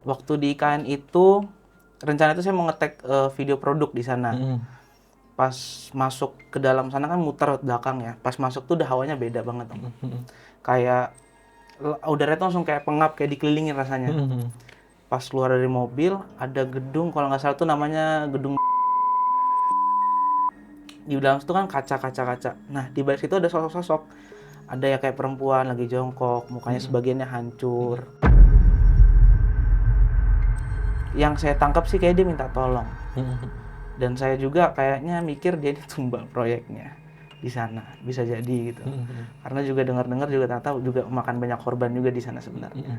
Waktu di IKN itu, rencana itu saya mau nge-tag video produk di sana. Pas masuk ke dalam sana kan muter belakang ya. Pas masuk tuh udah hawanya beda banget, Om. Kayak udaranya tuh langsung kayak pengap, kayak dikelilingin rasanya. Pas keluar dari mobil, ada gedung, kalau nggak salah tuh namanya gedung. Di dalam situ kan kaca. Nah, di balik situ ada sosok-sosok. Ada ya kayak perempuan lagi jongkok, mukanya sebagiannya hancur. Yang saya tangkap sih kayak dia minta tolong. Dan saya juga kayaknya mikir dia ini tumbal proyeknya di sana, bisa jadi gitu. Karena juga dengar-dengar juga ternyata juga makan banyak korban juga di sana sebenarnya.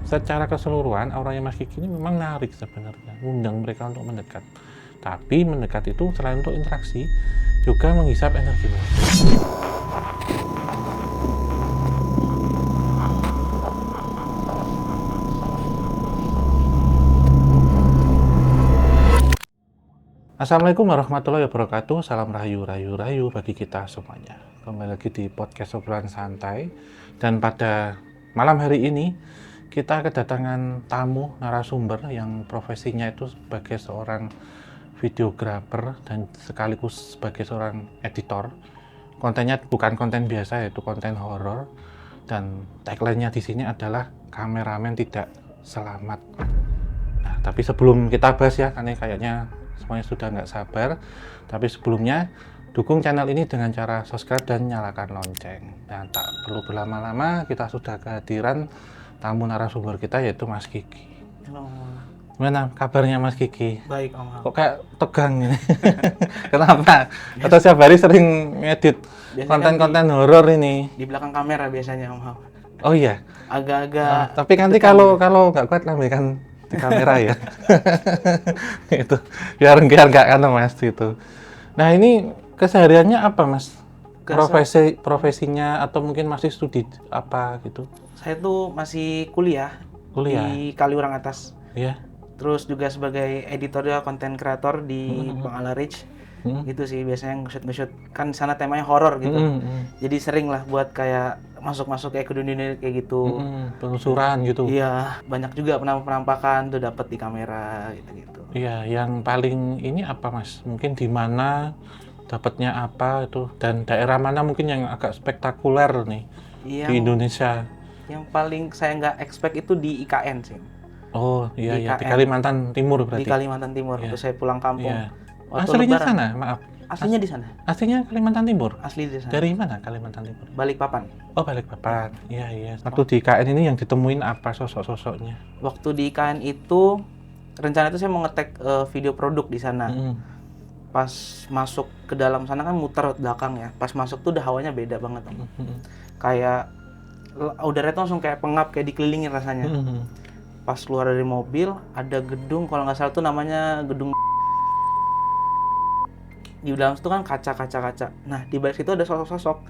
Secara keseluruhan auranya Mas Kiki ini memang menarik sebenarnya, undang mereka untuk mendekat. Tapi mendekat itu selain untuk interaksi, juga menghisap energi. Assalamualaikum warahmatullahi wabarakatuh. Salam rahayu bagi kita semuanya. Kembali lagi di podcast obrolan santai. Dan pada malam hari ini kita kedatangan tamu narasumber yang profesinya itu sebagai seorang videografer dan sekaligus sebagai seorang editor. Kontennya bukan konten biasa, yaitu konten horor. Dan tagline-nya di sini adalah kameramen tidak selamat. Nah, tapi sebelum kita bahas ya, karena kayaknya semuanya sudah nggak sabar. Tapi sebelumnya, dukung channel ini dengan cara subscribe dan nyalakan lonceng. Dan tak perlu berlama-lama, kita sudah kehadiran tamu narasumber kita, yaitu Mas Kiki. Halo. Gimana kabarnya Mas Kiki? Baik, Om. Kok kayak tegang ini? Kenapa? Atau setiap hari sering ngedit konten-konten horor ini? Di belakang kamera biasanya, Om. Oh iya? Agak-agak. Tapi nanti kalau nggak kuat lambaikan di kamera ya. Itu biar nggak kan Mas gitu. Nah, ini kesehariannya apa Mas? Profesinya atau mungkin masih studi apa gitu? Saya tuh masih kuliah di Kaliurang Atas. Iya. Terus juga sebagai editorial konten kreator di Bang Alarich. Gitu sih biasanya nge-shoot kan sana temanya horor gitu. Jadi sering lah buat kayak masuk kayak ke dunia kayak gitu. Penelusuran gitu. Iya, banyak juga penampakan tuh dapat di kamera gitu-gitu. Iya, yang paling ini apa Mas? Mungkin di mana dapatnya apa itu, dan daerah mana mungkin yang agak spektakuler nih di Indonesia? Yang paling saya nggak expect itu di IKN sih. Oh iya, Di di IKN. Kalimantan Timur berarti. Di Kalimantan Timur, Iya. waktu saya pulang kampung. Iya. Waktu Aslinya Lebaran. sana, maaf. Aslinya di sana. Aslinya Kalimantan Timur. Asli di sana. Dari mana Kalimantan Timur? Balikpapan. Oh, Balikpapan. Iya. Waktu di IKN ini yang ditemuin apa sosok-sosoknya? Waktu di IKN itu, rencana itu saya mau nge-tag video produk di sana. Pas masuk ke dalam sana kan muter belakang ya. Pas masuk tuh udah hawanya beda banget, Om. Kayak udaranya tuh langsung kayak pengap, kayak dikelilingin rasanya. Pas keluar dari mobil, ada gedung, kalau nggak salah tuh namanya gedung. Di dalam situ kan kaca. Nah, di balik situ ada sosok-sosok.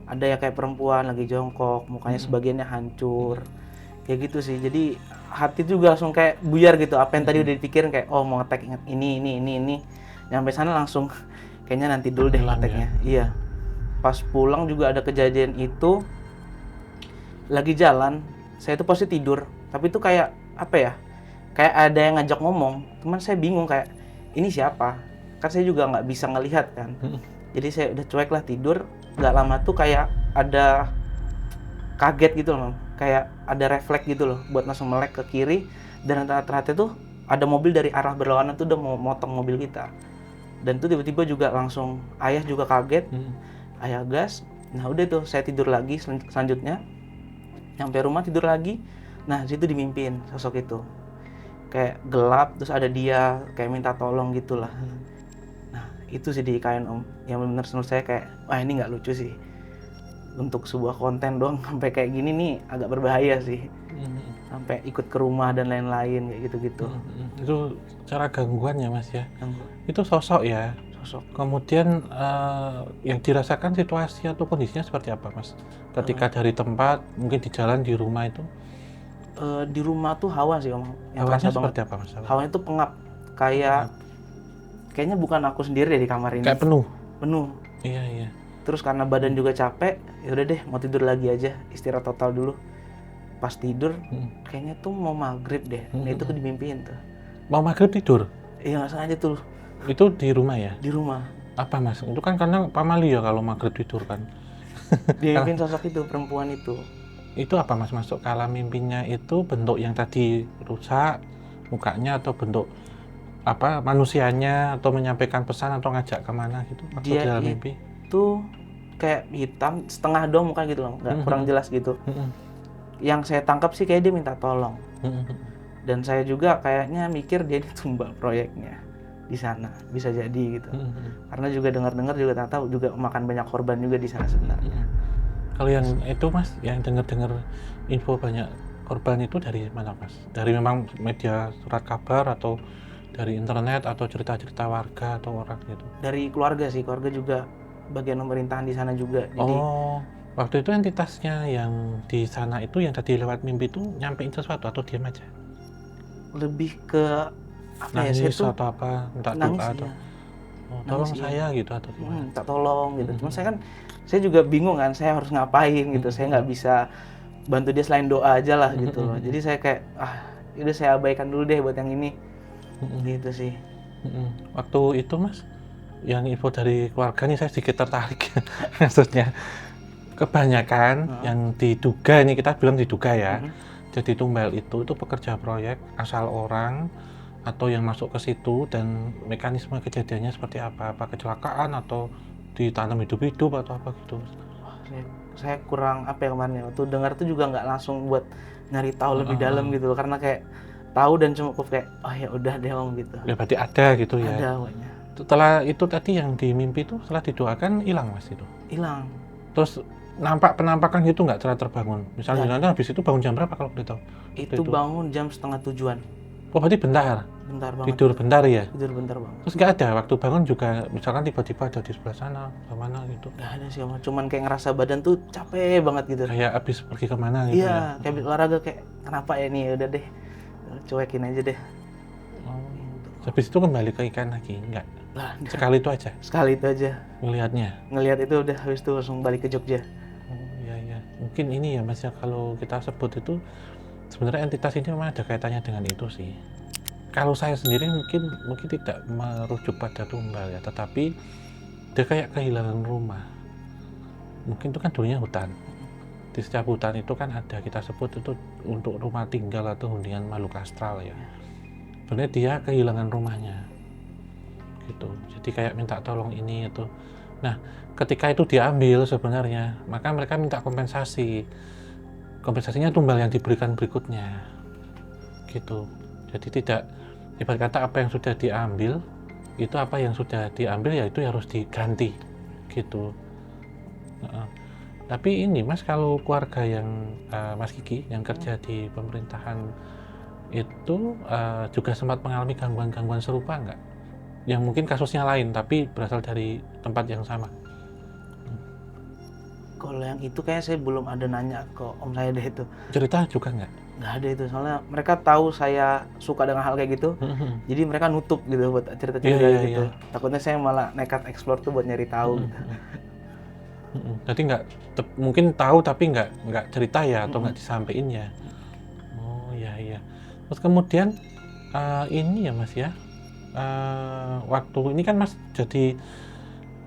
Ada ya kayak perempuan lagi jongkok, mukanya sebagiannya hancur. Kayak gitu sih. Jadi hati juga langsung kayak buyar gitu. Apa yang tadi udah dipikirin kayak oh mau nge-tag ingat ini. Nyampe sana langsung kayaknya nanti dulu deh nge-tagnya. Iya. Pas pulang juga ada kejadian itu. Lagi jalan, saya tuh pasti tidur. Tapi itu kayak apa ya? Kayak ada yang ngajak ngomong. Cuman saya bingung kayak ini siapa? Kan saya juga nggak bisa ngelihat kan. Jadi saya udah cuek lah tidur. Nggak lama tuh kayak ada kaget gitu loh, kayak ada refleks gitu loh, buat langsung melek ke kiri. Dan ternyata tuh ada mobil dari arah berlawanan tuh udah mau motong mobil kita. Dan tuh tiba-tiba juga langsung ayah juga kaget, ayah gas. Nah udah tuh saya tidur lagi selanjutnya. Sampai rumah tidur lagi. Nah situ dimimpin sosok itu. Kayak gelap, terus ada dia kayak minta tolong gitulah. Nah itu sih di IKN Om, yang benar menurut saya kayak wah ini nggak lucu sih. Untuk sebuah konten doang sampai kayak gini nih agak berbahaya sih. Sampai ikut ke rumah dan lain-lain kayak gitu-gitu. Itu cara gangguannya Mas ya? Gangguan. Itu sosok ya? Sosok. Kemudian yang dirasakan situasi atau kondisinya seperti apa Mas? Ketika dari tempat, mungkin di jalan, di rumah itu? Di rumah tuh hawa sih Om. Yang Hawanya kerasa seperti banget. apa Mas? Hawanya tuh pengap. Kayaknya bukan aku sendiri deh di kamar ini. Kayak penuh? Penuh. Iya. Terus karena badan juga capek, ya udah deh mau tidur lagi aja, istirahat total dulu. pas tidur kayaknya tuh mau maghrib deh. Nah itu dimimpiin tuh. Mau maghrib tidur? Iya nggak sengaja tuh Itu di rumah ya? di rumah. Apa mas? Itu kan karena pamali ya kalau maghrib tidur kan. Dimimpiin sosok itu, perempuan itu. Itu apa mas masuk kala mimpinya itu bentuk yang tadi rusak mukanya atau bentuk apa manusianya atau menyampaikan pesan atau ngajak kemana gitu waktu Dia di dalam mimpi? Itu kayak hitam setengah doang muka gitu loh, nggak kurang jelas gitu. Yang saya tangkap sih kayak dia minta tolong. Dan saya juga kayaknya mikir dia ditumbal proyeknya di sana, bisa jadi gitu. Karena juga dengar-dengar juga tahu juga makan banyak korban juga di sana sebenarnya. Kalau yang itu mas, yang dengar-dengar info banyak korban itu dari mana mas? Dari memang media surat kabar atau dari internet atau cerita-cerita warga atau orang gitu? Dari keluarga sih, keluarga juga bagian pemerintahan di sana juga. Jadi waktu itu entitasnya yang di sana itu yang tadi lewat mimpi itu nyampein sesuatu atau diam aja? lebih ke apa Nangis ya, saya tuh atau apa? Minta nangis doa atau ya. tolong Nangis, saya gitu atau gimana? minta tolong gitu. Cuma saya juga bingung kan, saya harus ngapain gitu. Saya nggak bisa bantu dia selain doa aja lah gitu loh. Jadi saya kayak udah saya abaikan dulu deh buat yang ini. Gitu sih. Waktu itu mas, yang info dari keluarga nih saya sedikit tertarik. Maksudnya kebanyakan yang diduga, ini kita bilang diduga ya, jadi tumbal itu pekerja proyek asal orang atau yang masuk ke situ, dan mekanisme kejadiannya seperti apa kecelakaan atau ditanam hidup-hidup atau apa gitu? Saya kurang apa ya kemarin ya, waktu dengar tuh juga nggak langsung buat nyari tahu lebih dalam gitu loh, karena kayak tahu dan cukup kayak ya udah deh om gitu. Ya berarti ada gitu ya. Ada pokoknya. Setelah itu tadi yang di mimpi itu setelah didoakan hilang mas itu? Hilang. Terus penampakan gitu nggak setelah terbangun? Misalnya nanti habis itu bangun jam berapa kalau boleh tahu? Itu bangun jam 6:30-an. Oh berarti bentar? Bentar banget. Tidur bentar ya? Tidur bentar banget. Terus nggak ada waktu bangun juga misalkan tiba-tiba ada di sebelah sana, kemana gitu? Nggak ada sih om, cuman kayak ngerasa badan tuh capek banget gitu. Kayak abis pergi kemana gitu ya? Iya, kayak habis olahraga kayak kenapa ya nih, udah deh cuekin aja deh. Habis itu kembali ke ikan lagi? Enggak? Lah, sekali itu aja? Sekali itu aja. Ngelihat itu udah, habis itu langsung balik ke Jogja. Oh iya. Mungkin ini ya mas ya, kalau kita sebut itu sebenarnya entitas ini memang ada kaitannya dengan itu sih. Kalau saya sendiri mungkin tidak merujuk pada tumbal ya, tetapi dia kayak kehilangan rumah. Mungkin itu kan dulunya hutan. Di setiap hutan itu kan ada, kita sebut itu untuk rumah tinggal atau hunian makhluk astral ya. Sebenarnya dia kehilangan rumahnya gitu, jadi kayak minta tolong ini itu. Nah ketika itu diambil sebenarnya, maka mereka minta kompensasinya tumbal yang diberikan berikutnya gitu. Jadi tidak, ibarat kata apa yang sudah diambil itu, apa yang sudah diambil ya itu harus diganti gitu. Tapi ini mas, kalau keluarga yang Mas Kiki yang kerja di pemerintahan itu juga sempat mengalami gangguan-gangguan serupa nggak? Yang mungkin kasusnya lain tapi berasal dari tempat yang sama. Kalau yang itu kayak saya belum ada nanya ke om saya deh itu. Cerita juga nggak? Nggak ada itu, soalnya mereka tahu saya suka dengan hal kayak gitu. Jadi mereka nutup gitu buat cerita-cerita gitu. Takutnya saya malah nekat explore tuh buat nyari tahu gitu. Jadi nggak, mungkin tahu tapi nggak cerita ya, atau nggak disampaikan ya. Oh iya. Terus kemudian ini ya mas ya, waktu ini kan mas jadi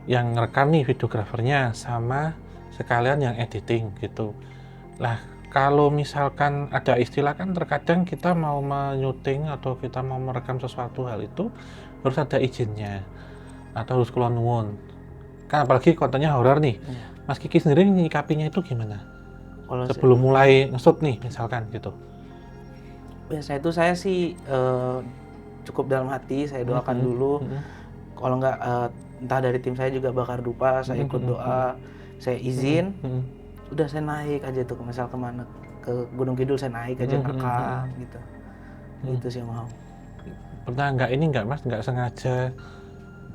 yang ngerekam nih, videografernya sama sekalian yang editing gitu. Lah kalau misalkan ada istilah kan, terkadang kita mau menyuting atau kita mau merekam sesuatu hal itu harus ada izinnya atau harus kula nuwun. Kan apalagi kontennya horor nih. Mas Kiki sendiri nyikapinya itu gimana? Kalau sebelum mulai nge-shoot nih misalkan gitu. Biasanya itu saya sih cukup dalam hati, saya doakan dulu. Kalau nggak entah dari tim saya juga bakar dupa, saya ikut doa, saya izin. Udah saya naik aja tuh, misal kemana, ke Gunung Kidul saya naik aja rekam gitu. Gitu sih mau. Pernah nggak mas, nggak sengaja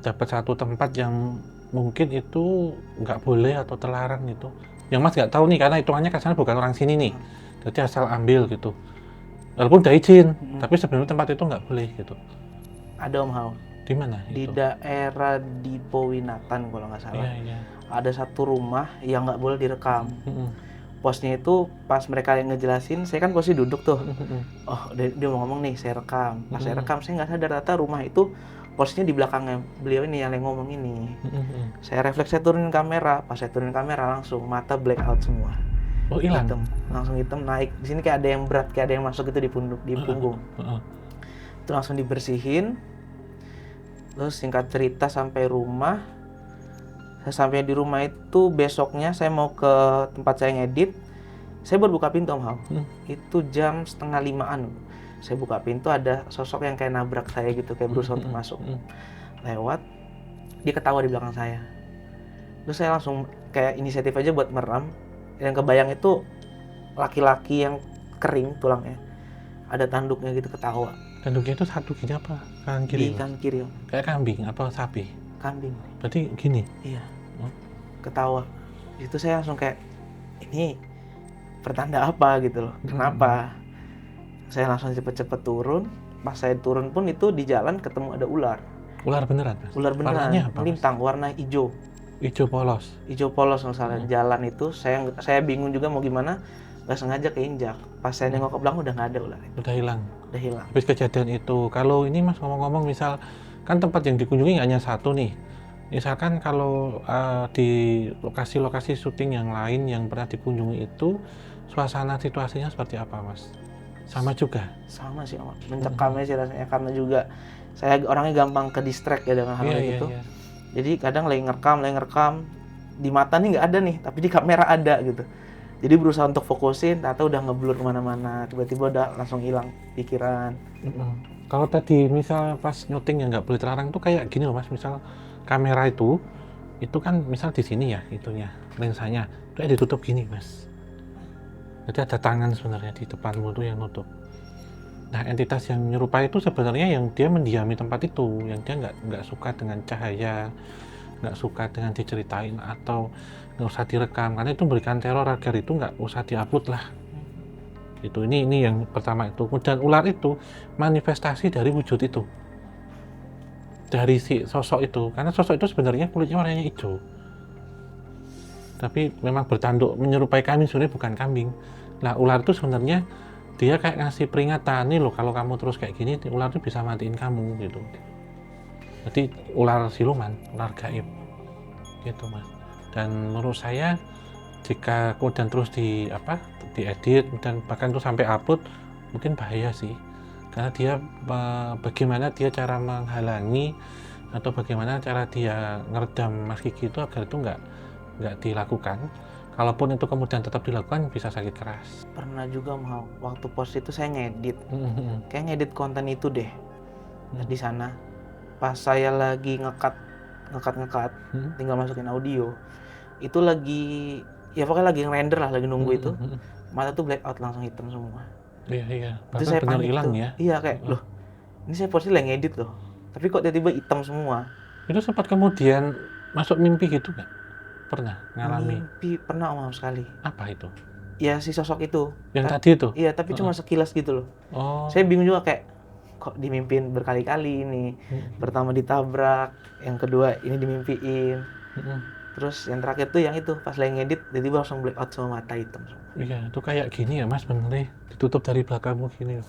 dapat satu tempat yang mungkin itu nggak boleh atau terlarang gitu, yang mas nggak tahu nih, karena hitungannya kasarnya bukan orang sini nih, jadi asal ambil gitu, walaupun udah izin, tapi sebenarnya tempat itu nggak boleh gitu? Ada om Hao. Di mana? Di daerah Dipo Winatan kalau nggak salah. Iya. Ada satu rumah yang nggak boleh direkam. posnya itu pas mereka yang ngejelasin, saya kan posisi duduk tuh. Oh, dia mau ngomong nih, saya rekam. Pas saya rekam, saya nggak sadar ternyata rumah itu posisinya di belakangnya beliau ini yang ngomong ini. Saya refleks, saya turunin kamera. Pas saya turunin kamera langsung mata black out semua. Oh, hilang. Hitam, langsung hitam naik. Di sini kayak ada yang berat, kayak ada yang masuk itu di punggung. Itu langsung dibersihin. Terus singkat cerita sampai rumah. Saya sampai di rumah itu besoknya saya mau ke tempat saya ngedit. Saya baru buka pintu Om Hao. Itu jam 4:30-an. Saya buka pintu ada sosok yang kayak nabrak saya gitu, kayak berusaha untuk masuk. Lewat, dia ketawa di belakang saya. Terus saya langsung kayak inisiatif aja buat meram. Yang kebayang itu laki-laki yang kering tulangnya. Ada tanduknya gitu ketawa. Tanduknya itu satu gini apa? Kanan kiri? Di kanan kiri Om. Kayak kambing atau sapi? Kambing. Berarti gini? Iya. Ketawa. Itu saya langsung kayak, ini pertanda apa gitu loh. Kenapa? Saya langsung cepet-cepet turun. Pas saya turun pun itu di jalan ketemu ada ular. Ular beneran, Mas? Ular beneran. Warnanya apa, melintang, warna hijau. Hijau polos? Hijau polos misalnya. Jalan itu saya bingung juga mau gimana. Gak sengaja keinjak. Pas saya nengok ke belakang udah gak ada ular itu. Udah hilang? Udah hilang. Habis kejadian itu, kalau ini Mas ngomong-ngomong misal, kan tempat yang dikunjungi nggak hanya satu nih. Misalkan kalau di lokasi-lokasi syuting yang lain yang pernah dikunjungi itu, suasana situasinya seperti apa, Mas? Sama juga? Sama sih, Om. Mencekamnya sih rasanya, karena juga saya orangnya gampang ke distract ya dengan hal gitu. Iya. Jadi kadang lagi ngerekam, di mata nih nggak ada nih, tapi di kamera ada gitu. Jadi berusaha untuk fokusin, ternyata udah ngeblur kemana-mana, tiba-tiba udah langsung hilang pikiran. Kalau tadi misal pas nyuting yang nggak boleh terlarang tuh kayak gini loh Mas, misal kamera itu kan misal di sini ya itunya, lensanya, itu ditutup gini Mas. Jadi ada tangan sebenarnya di depanmu tuh yang nutup. Nah, entitas yang menyerupai itu sebenarnya yang dia mendiami tempat itu, yang dia nggak suka dengan cahaya, nggak suka dengan diceritain atau nggak usah direkam, karena itu memberikan teror agar itu nggak usah diupload lah. Itu ini yang pertama itu. Kemudian ular itu manifestasi dari wujud itu, dari si sosok itu, karena sosok itu sebenarnya kulitnya warnanya hijau, tapi memang bertanduk menyerupai kambing, sebenarnya bukan kambing. Nah, ular itu sebenarnya dia kayak ngasih peringatan, nih loh kalau kamu terus kayak gini, ular itu bisa matiin kamu gitu. Jadi ular siluman, ular gaib gitu Mas. Dan menurut saya jika kemudian terus diedit dan bahkan tuh sampai upload, mungkin bahaya sih, karena dia bagaimana dia cara menghalangi atau bagaimana cara dia ngeredam Mas Kiki itu agar itu nggak dilakukan. Kalaupun itu kemudian tetap dilakukan, bisa sakit keras. Pernah juga mau waktu post itu saya ngedit, kayak ngedit konten itu deh di sana. Pas saya lagi ngekat, tinggal masukin audio, itu lagi ya pokoknya lagi ngerender lah, lagi nunggu itu, mata tuh black out langsung hitam semua. Iya. Itu saya benar panik hilang tuh. Ya. Iya kayak loh, ini saya posisi lagi ngedit loh, tapi kok tiba-tiba hitam semua. Itu sempat kemudian masuk mimpi gitu nggak? Pernah ngalami? Mimpi pernah Om sekali. Apa itu? Ya si sosok itu. Yang tadi itu? Iya, tapi cuma sekilas gitu loh. Oh. Saya bingung juga kayak kok dimimpin berkali-kali ini. Pertama ditabrak, yang kedua ini dimimpiin. Terus yang terakhir tuh yang itu pas lagi ngedit tiba-tiba langsung black out sama mata hitam. Iya, itu kayak gini ya Mas, bener ditutup dari belakangmu gini.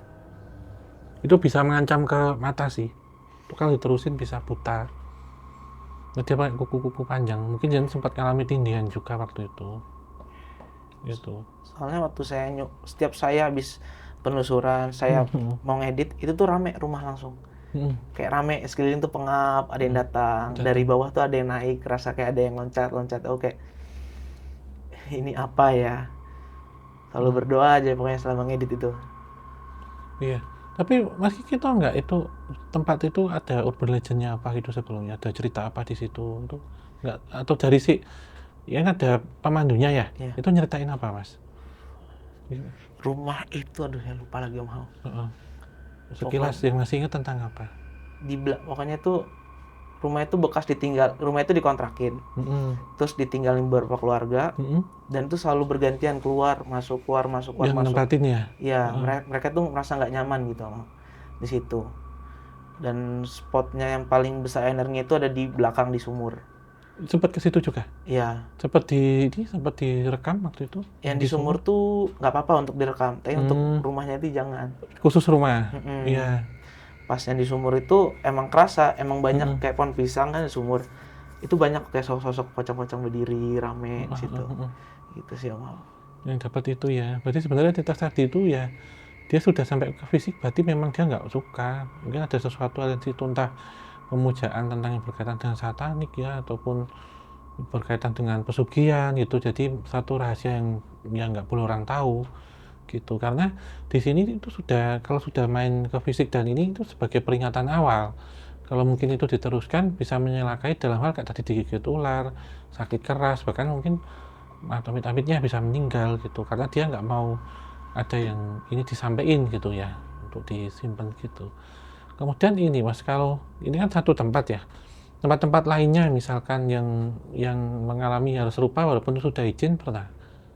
Itu bisa mengancam ke mata sih. Itu kalau diterusin bisa buta. Dia pakai kuku-kuku panjang. Mungkin jangan sempat ngalami tindihan juga waktu itu. Gitu. Soalnya waktu setiap saya habis penelusuran, saya mau ngedit, itu tuh rame rumah langsung. Kayak rame, sekeliling tuh pengap, ada yang datang. Dari bawah tuh ada yang naik, rasa kayak ada yang loncat. Oke. Ini apa ya? Selalu berdoa aja pokoknya selama ngedit itu. Iya. Tapi Mas Kiki tau nggak itu tempat itu ada urban legend-nya apa gitu sebelumnya? Ada cerita apa di situ? Itu nggak, atau dari yang ada pemandunya ya? Iya. Itu nyeritain apa Mas? Rumah itu, aduh saya lupa lagi Om Hao. Sekilas yang masih ingat tentang apa? Pokoknya tuh rumah itu bekas ditinggal, rumah itu dikontrakin. Terus ditinggalin beberapa keluarga. Dan itu selalu bergantian keluar masuk. Yang nempatin ya? Iya, mereka tuh merasa nggak nyaman gitu di situ. Dan spotnya yang paling besar energinya itu ada di belakang di sumur. Sempat ke situ juga? Iya. Sempat direkam waktu itu? Yang di sumur tuh nggak apa-apa untuk direkam, tapi untuk rumahnya itu jangan. Khusus rumah? Mm-mm. Iya. Pas yang di sumur itu emang kerasa, emang banyak Mm-mm. kayak pohon pisang kan di sumur. Itu banyak kayak sosok-sosok pocong-pocong berdiri rame di situ. Gitu sih Om. Yang dapat itu ya. Berarti sebenarnya entitas tadi itu ya, dia sudah sampai ke fisik, berarti memang dia nggak suka. Mungkin ada sesuatu aliran situ, entah pemujaan tentang yang berkaitan dengan satanik ya, ataupun berkaitan dengan pesugihan gitu. Jadi satu rahasia yang nggak boleh orang tahu gitu. Karena di sini itu sudah, kalau sudah main ke fisik dan ini itu sebagai peringatan awal. Kalau mungkin itu diteruskan bisa menyelakai dalam hal kayak tadi digigit ular, sakit keras, bahkan mungkin amit-amitnya bisa meninggal gitu. Karena dia nggak mau ada yang ini disampaikan gitu ya, untuk disimpan gitu. Kemudian ini Mas, kalau ini kan satu tempat ya, tempat-tempat lainnya misalkan yang mengalami hal serupa walaupun sudah izin pernah?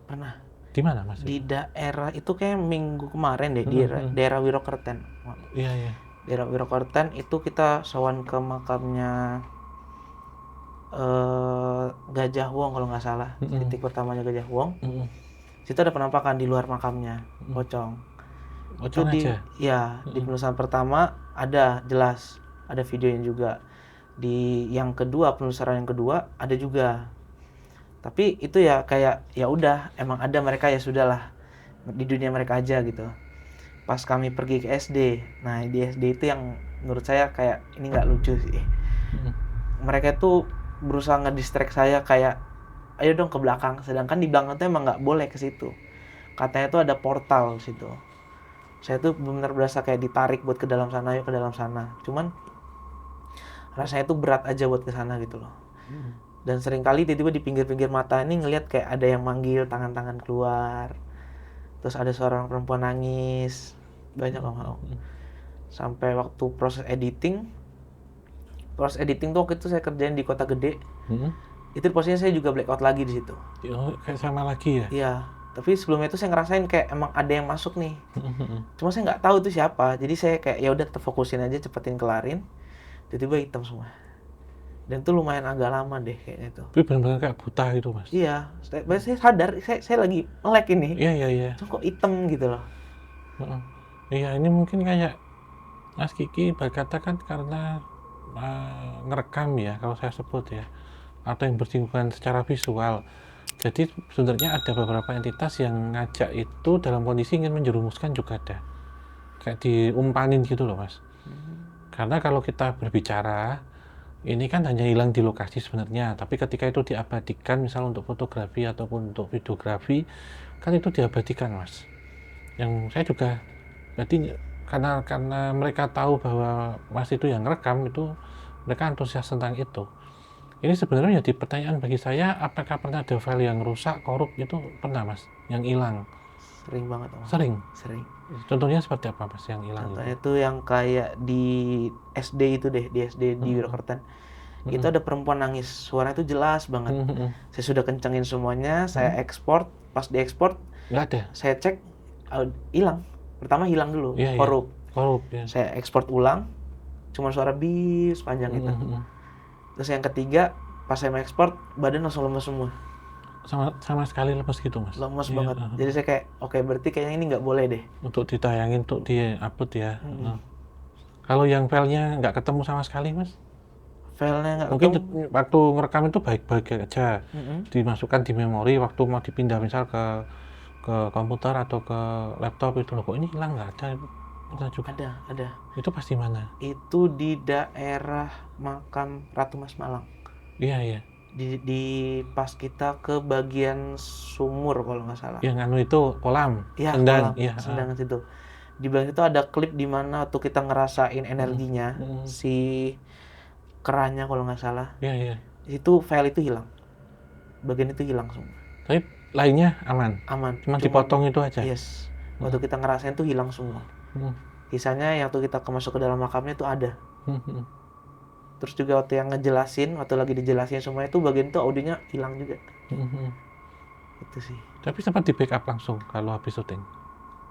Pernah. Di mana Mas Di itu? daerah itu kayak minggu kemarin deh, di daerah Wirokerten. Iya, iya. Daerah Wirokerten itu kita sowan ke makamnya Gajah Wong kalau nggak salah. Titik pertamanya Gajah Wong. Situ ada penampakan di luar makamnya, pocong. Itu Pocong aja? di penelusuran pertama ada jelas, ada videonya juga. Di yang kedua, penelusuran yang kedua ada juga. Tapi itu ya kayak ya udah, emang ada mereka ya sudahlah. Di dunia mereka aja gitu. Pas kami pergi ke SD, nah di SD itu yang menurut saya kayak ini nggak lucu sih. Mereka tuh berusaha ngedistract saya kayak ayo dong ke belakang, sedangkan di belakang tuh emang nggak boleh ke situ. Katanya tuh ada portal di situ. Saya tuh benar berasa kayak ditarik buat ke dalam sana, yuk ke dalam sana. Cuman rasanya tuh berat aja buat ke sana gitu loh. Dan seringkali tiba-tiba di pinggir-pinggir mata ini ngelihat kayak ada yang manggil, tangan-tangan keluar. Terus ada seorang perempuan nangis. Banyak Om. Sampai waktu proses editing tuh waktu itu saya kerjain di Kota Gede. Itu posisinya saya juga blackout lagi di situ. Oh, kayak sama lagi ya? Iya, tapi sebelumnya itu saya ngerasain kayak emang ada yang masuk nih. Cuma saya nggak tahu itu siapa. Jadi saya kayak ya udah terfokusin aja, cepetin kelarin. Tiba-tiba hitam semua. Dan itu lumayan agak lama deh kayaknya itu. Tapi benar-benar kayak buta gitu Mas? Iya, saya sadar saya lagi melek ini. Iya, iya, iya. Cuma kok hitam gitu loh. Iya, ini mungkin kayak Mas Kiki berkata kan karena ngerekam ya, kalau saya sebut ya, atau yang bersinggungan secara visual. Jadi sebenarnya ada beberapa entitas yang ngajak itu dalam kondisi ingin menjerumuskan juga ada. Kayak diumpanin gitu loh Mas. Karena kalau kita berbicara, ini kan hanya hilang di lokasi sebenarnya, tapi ketika itu diabadikan misal untuk fotografi ataupun untuk videografi, kan itu diabadikan Mas. Yang saya juga, berarti karena mereka tahu bahwa Mas itu yang rekam, itu mereka antusias tentang itu. Ini sebenarnya jadi pertanyaan bagi saya, apakah pernah ada file yang rusak, korup, itu pernah Mas, yang hilang? Sering banget Om. Sering? Sering. Contohnya seperti apa Mas yang hilang itu? Contohnya itu yang kayak di SD itu deh, di SD di Wirokerten. Itu ada perempuan nangis, suaranya itu jelas banget. Saya sudah kencengin semuanya, saya ekspor, pas diekspor Nggak ada? saya cek hilang. Pertama hilang dulu, Iya, iya. korup. Korup ya. Saya ekspor ulang, cuma suara bis panjang itu. Terus yang ketiga, pas saya mau ekspor, badan langsung lemes semua. Sama sekali lemes gitu Mas? Lemes Iya, banget. Jadi saya kayak, oke berarti kayaknya ini nggak boleh deh. Untuk ditayangin, untuk di-upload ya. Kalau yang filenya nggak ketemu sama sekali Mas? Filenya nggak Mungkin ketemu. waktu ngerekam itu baik-baik aja, dimasukkan di memori, waktu mau dipindah misal ke komputer atau ke laptop itu loh, kok ini hilang, nggak ada. Pernah juga? Ada. Itu pasti mana? Itu di daerah makam Ratu Mas Malang. Iya, iya. Di pas kita ke bagian sumur kalau nggak salah. Yang anu itu kolam, Iya, sendang. kolam, Iya, sendang situ. Di belakang itu ada klip di mana tuh kita ngerasain energinya si kerannya kalau nggak salah. iya, iya. Itu file itu hilang. Bagian itu hilang semua. Tapi lainnya aman? Aman. Cuma dipotong itu aja? Yes. Waktu kita ngerasain tuh hilang semua. Sisanya yang tuh kita masuk ke dalam makamnya tuh ada. Terus juga waktu yang ngejelasin, waktu lagi dijelasin semua itu bagian itu audionya hilang juga. Itu sih. Tapi sempat di backup langsung kalau habis syuting?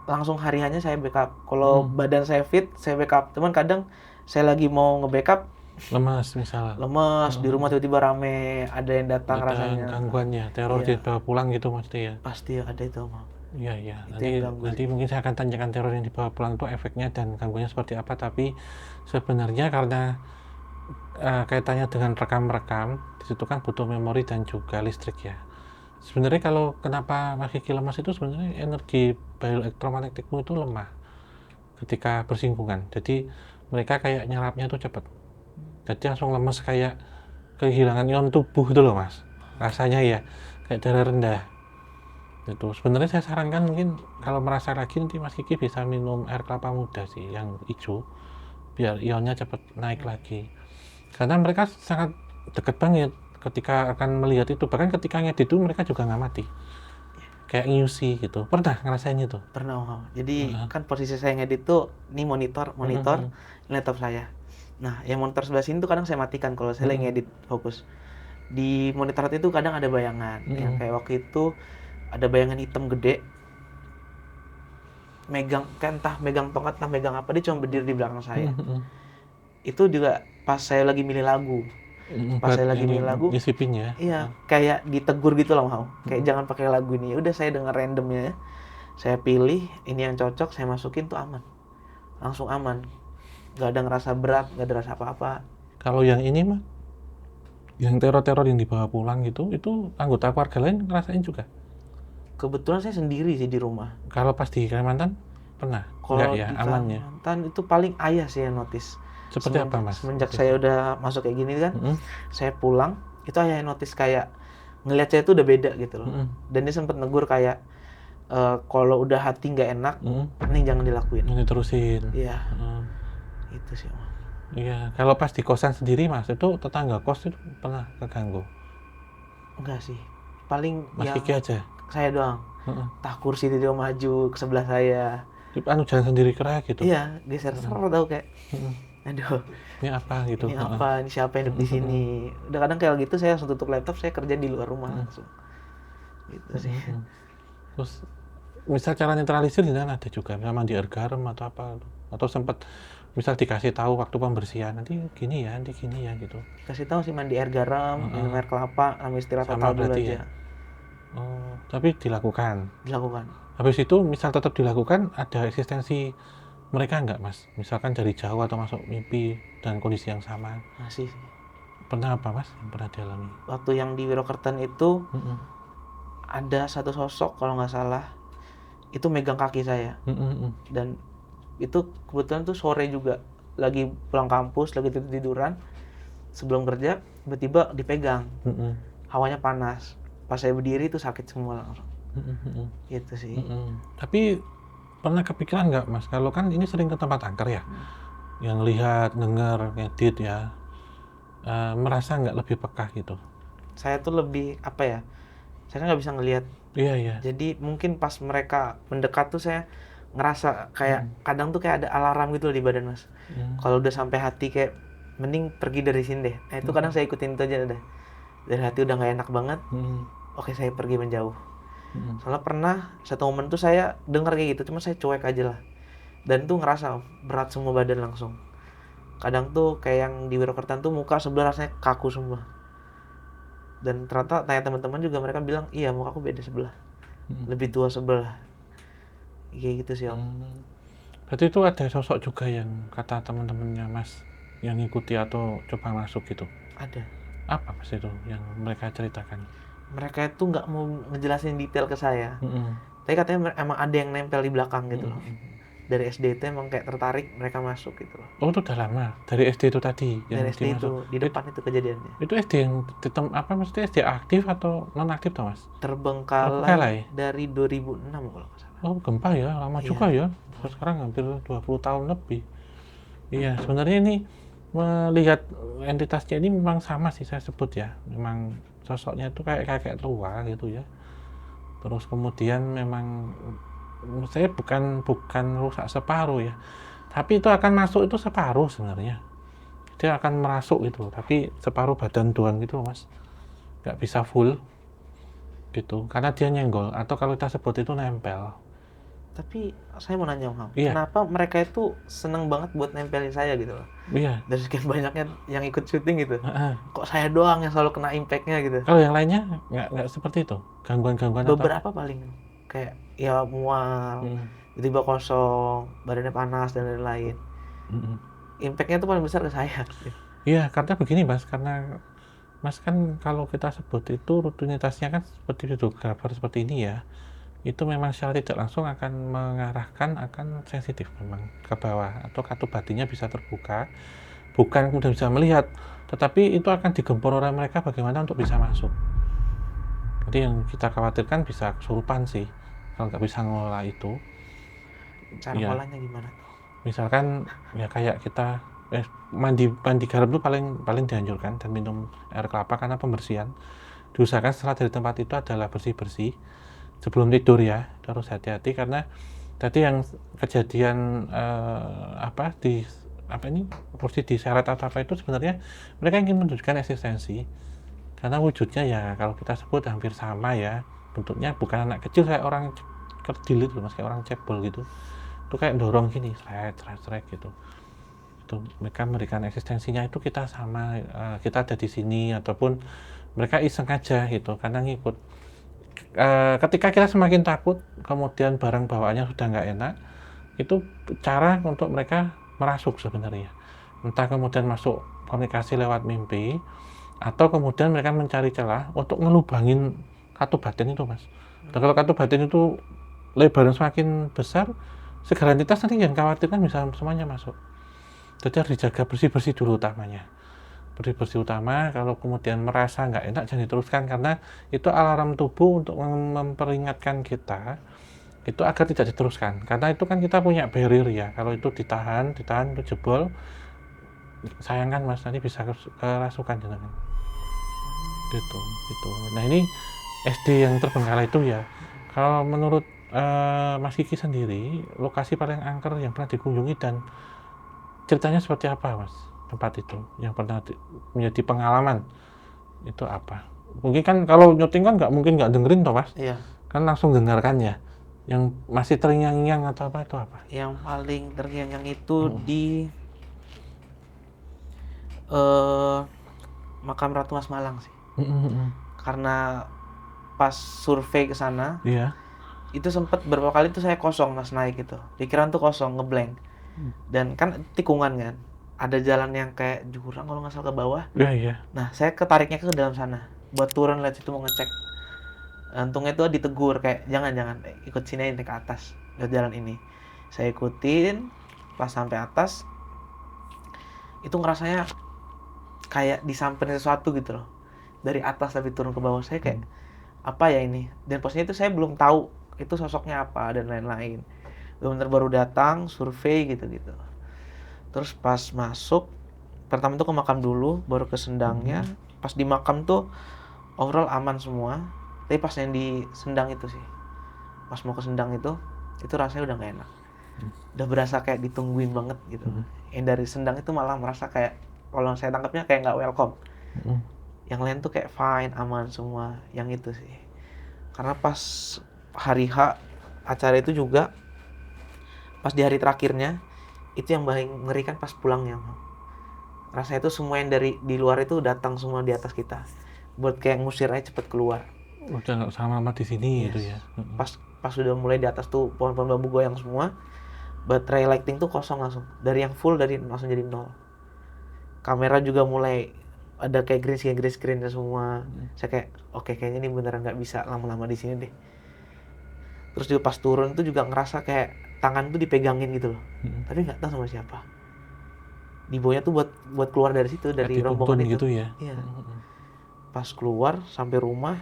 Langsung hariannya saya backup. Kalau badan saya fit, saya backup. Cuman kadang saya lagi mau nge-backup, Lemas misalnya. lemes, di rumah tiba-tiba rame, ada yang datang Ada rasanya. gangguannya, teror Iya. dibawa pulang gitu mesti ya. Pasti ada itu, Om. Iya, iya. Itu Nanti yang ganggu nanti sih. mungkin saya akan tanyakan teror yang dibawa pulang itu efeknya dan gangguannya seperti apa. Tapi sebenarnya karena kaitannya dengan rekam-rekam, di situ kan butuh memori dan juga listrik ya. Sebenarnya kalau kenapa Mas Kiki lemas itu sebenarnya energi bioelektromagnetikmu itu lemah ketika bersinggungan. Jadi mereka kayak nyerapnya itu cepat. Jadi langsung lemes kayak kehilangan ion tubuh itu loh Mas. Rasanya ya kayak darah rendah. Itu sebenarnya saya sarankan mungkin kalau merasa lagi nanti Mas Kiki bisa minum air kelapa muda sih yang hijau biar ionnya cepat naik lagi. Karena mereka sangat dekat banget ketika akan melihat itu. Bahkan ketika ngedit itu mereka juga ngamati. Kayak ngisi gitu. Pernah ngerasain itu? Pernah, Om. Jadi Heeh. kan posisi saya ngedit tuh ini monitor Mhm, laptop saya. Nah, yang monitor sebelah sini tuh kadang saya matikan kalau saya lagi mhm, ngedit fokus. Di monitor itu kadang ada bayangan yang mhm, kayak waktu itu ada bayangan hitam gede megang kan entah megang tongkat entah megang apa, dia cuma berdiri di belakang mhm, saya. mhm, Itu juga pas saya lagi milih lagu. mhm, Pas buat saya lagi ini milih lagu, nyisipin ya. iya, kayak ditegur gitu loh, mau. Kayak Mhm, jangan pakai lagu ini. Ya udah saya denger randomnya ya. Saya pilih ini yang cocok, saya masukin tuh aman. Langsung aman. Gak ada ngerasa berat, gak ada rasa apa-apa. kalau yang ini mah, yang teror-teror yang dibawa pulang gitu, itu anggota keluarga lain ngerasain juga. Kebetulan saya sendiri sih di rumah. Kalau pas di Kalimantan pernah? Enggak Kalau ya, di aman ya. Kalimantan itu paling ayah sih yang notice. Seperti apa Mas Semenjak waktu itu? saya udah masuk kayak gini kan, Mhm, saya pulang, itu ayah yang notice kayak ngelihat saya tuh udah beda gitu loh. mhm, Dan dia sempet negur kayak kalau udah hati nggak enak, mhm. ini jangan dilakuin. Ini terusin. Iya, Heeh. itu sih, Om. Iya, kalau pas di kosan sendiri Mas, itu tetangga kos itu pernah keganggu? Enggak sih. Paling Mas Kiki yang aja? saya doang. Heeh. Entah kursi itu dia maju ke sebelah saya. Anu jalan sendiri gerak gitu? Iya, geser Heeh, ser tahu kayak, heeh. aduh, Ini apa gitu? ini Heeh. apa? Ini siapa yang duduk di Mhm, sini? mhm, Udah kadang kayak gitu saya langsung tutup laptop, saya kerja di luar rumah mhm, langsung. Gitu mhm, sih. mhm. Terus misal cara netralisir di sana ada juga, misal mandi air garam atau apa, atau sempat misal dikasih tahu waktu pembersihan, nanti gini ya, nanti gini ya gitu? Kasih tahu sih mandi air garam, minum Heeh, air kelapa, sama istirahat sama total dulu berarti ya? aja. Oh, tapi dilakukan? Dilakukan. Habis itu misal tetap dilakukan, ada eksistensi mereka nggak Mas? Misalkan dari jauh atau masuk mimpi dan kondisi yang sama? Masih. Pernah apa Mas yang pernah dialami? Waktu yang di Wirokerten itu Mhm, ada satu sosok kalau nggak salah itu megang kaki saya mhm, mhm, dan itu kebetulan tuh sore juga lagi pulang kampus lagi tiduran sebelum kerja tiba-tiba dipegang mhm, hawanya panas pas saya berdiri itu sakit semua langsung mhm, mhm, gitu sih. mhm. Tapi pernah kepikiran nggak Mas, kalau kan ini sering ke tempat angker ya, yang lihat, dengar, ngedit ya, merasa nggak lebih peka gitu? Saya tuh lebih apa ya, saya kan nggak bisa ngelihat, Iya, iya. jadi mungkin pas mereka mendekat tuh saya ngerasa kayak Mhm, kadang tuh kayak ada alarm gitu loh di badan mas. mhm, Kalau udah sampai hati kayak mending pergi dari sini deh. Nah itu kadang mhm, saya ikutin itu aja deh. Dari hati udah nggak enak banget, mhm, oke saya pergi menjauh. mhm, Soalnya pernah satu momen tuh saya dengar kayak gitu, cuma saya cuek aja lah. Dan tuh ngerasa berat semua badan langsung. Kadang tuh kayak yang di Wirokertan tuh muka sebelah rasanya kaku semua. Dan ternyata tanya teman-teman juga mereka bilang, iya muka aku beda sebelah. mhm, Lebih tua sebelah. Kayak gitu sih om. mhm. Berarti itu ada sosok juga yang kata teman-temannya Mas, yang ngikuti atau coba masuk gitu? Ada. Apa Mas itu yang mereka ceritakan? Mereka itu nggak mau ngejelasin detail ke saya. Mhm, Tapi katanya emang ada yang nempel di belakang gitu mhm, loh. mhm. Dari SD itu emang kayak tertarik mereka masuk gitu loh. Oh, itu udah lama? Dari SD itu tadi Dari yang SD dimasuk? itu, di It depan itu kejadiannya. itu SD yang apa maksudnya SD aktif atau nonaktif toh, Mas? Terbengkalai Terbengkalai? dari 2006 kalau nggak salah. Oh, gempa ya, lama juga Iya. ya. Sekarang hampir 20 tahun lebih. Iya, sebenarnya ini melihat entitasnya ini memang sama sih saya sebut ya. Memang sosoknya itu kayak kakek tua gitu ya. Terus kemudian memang menurut saya bukan rusak separuh ya. Tapi itu akan masuk itu separuh sebenarnya. Dia akan merasuk gitu, tapi separuh badan doang gitu, Mas. Nggak bisa full gitu. Karena dia nyenggol atau kalau kita sebut itu nempel. Tapi saya mau nanya Om, Iya. kenapa mereka itu seneng banget buat nempelin saya gitu loh? Iya. Dari sekian banyaknya yang ikut syuting gitu. Heeh. Kok saya doang yang selalu kena impact-nya gitu? Kalau yang lainnya nggak seperti itu? Gangguan-gangguan atau? Beberapa paling kayak ya mual, Mhm. tiba-tiba kosong, badannya panas dan lain-lain. Mhm. Impact-nya tuh paling besar ke saya. Iya, karena begini Mas, karena Mas kan kalau kita sebut itu rutinitasnya kan seperti videografer seperti ini ya, itu memang secara tidak langsung akan mengarahkan akan sensitif memang ke bawah atau katup batinnya bisa terbuka, bukan kemudian bisa melihat, tetapi itu akan digempur oleh mereka bagaimana untuk bisa masuk. Jadi yang kita khawatirkan bisa kesurupan sih, kalau nggak bisa ngelola itu. Cara Ya, ngolahnya gimana tuh? misalkan ya kayak kita mandi garam itu paling paling dianjurkan dan minum air kelapa karena pembersihan. Diusahakan setelah dari tempat itu adalah bersih-bersih sebelum tidur ya, harus hati-hati karena tadi yang kejadian kursi diseret atau apa itu sebenarnya mereka ingin menunjukkan eksistensi karena wujudnya ya kalau kita sebut hampir sama ya, bentuknya bukan anak kecil kayak orang kerdil itu Mas, kayak orang cebol gitu, itu kayak dorong gini sret gitu. Itu mereka memberikan eksistensinya itu kita sama, kita ada di sini ataupun mereka iseng aja gitu karena ngikut. Ketika kita semakin takut kemudian barang bawaannya sudah nggak enak, itu cara untuk mereka merasuk sebenarnya, entah kemudian masuk komunikasi lewat mimpi atau kemudian mereka mencari celah untuk ngelubangin katup batin itu Mas. Dan kalau katup batin itu lebarnya semakin besar, segala entitas nanti yang khawatirkan bisa semuanya masuk. Jadi harus dijaga bersih-bersih dulu utamanya. Bersih-bersih utama, kalau kemudian merasa nggak enak jangan diteruskan karena itu alarm tubuh untuk memperingatkan kita itu agar tidak diteruskan. Karena itu kan kita punya barrier ya, kalau itu ditahan itu jebol, sayang kan Mas, nanti bisa kerasukan jenengan. Gitu. Nah ini SD yang terbengkalai itu ya, kalau menurut Mas Kiki sendiri, lokasi paling angker yang pernah dikunjungi dan ceritanya seperti apa Mas? Tempat itu yang pernah menjadi pengalaman itu apa? Mungkin kan kalau nyuting kan mungkin nggak dengerin toh Mas? Iya. Kan langsung dengarkan ya. Yang masih terngiang-ngiang atau apa itu apa? Yang paling terngiang itu Hmm. di eh makam Ratu Mas Malang sih. Karena pas survei ke sana, Iya. itu sempet beberapa kali tuh saya kosong Mas naik gitu. Pikiran tuh kosong, ngeblank. Dan kan tikungan kan. Ada jalan yang kayak jurang kalau nggak salah ke bawah. Iya, iya. Nah, saya ketariknya ke dalam sana. Buat turun lihat situ mau ngecek. Untungnya tuh ditegur kayak jangan ikut sini aja naik ke atas. Lihat jalan ini. Saya ikutin pas sampai atas itu ngerasanya kayak disamperin sesuatu gitu loh. Dari atas tapi turun ke bawah saya kayak apa ya ini? Dan posnya itu saya belum tahu itu sosoknya apa dan lain-lain. Benar baru datang survei gitu-gitu. Terus pas masuk pertama tuh ke makam dulu, baru ke sendangnya. Pas di makam tuh overall aman semua. Tapi pas yang di sendang itu sih, pas mau ke sendang itu rasanya udah gak enak. Udah berasa kayak ditungguin banget gitu. Yang dari sendang itu malah merasa kayak, kalau saya tangkapnya kayak gak welcome. Yang lain tuh kayak fine, aman semua. Yang itu sih. Karena pas hari H acara itu juga, pas di hari terakhirnya, itu yang paling mengerikan pas pulangnya. Rasanya itu semua yang dari di luar itu datang semua di atas kita. Buat kayak ngusir aja cepet keluar. Udah nggak usah lama di sini gitu ya. Pas sudah mulai di atas tuh pohon-pohon bambu goyang semua, baterai lighting tuh kosong langsung. Dari yang full langsung jadi 0. Kamera juga mulai ada kayak green screen semua. Saya kayak oke, kayaknya ini beneran nggak bisa lama-lama di sini deh. Terus juga pas turun tuh juga ngerasa kayak tangan tuh dipegangin gitu loh. Tapi nggak tahu sama siapa. Di bawahnya tuh buat keluar dari situ, dari rombongan itu. Gitu ya. Iya. Pas keluar sampai rumah,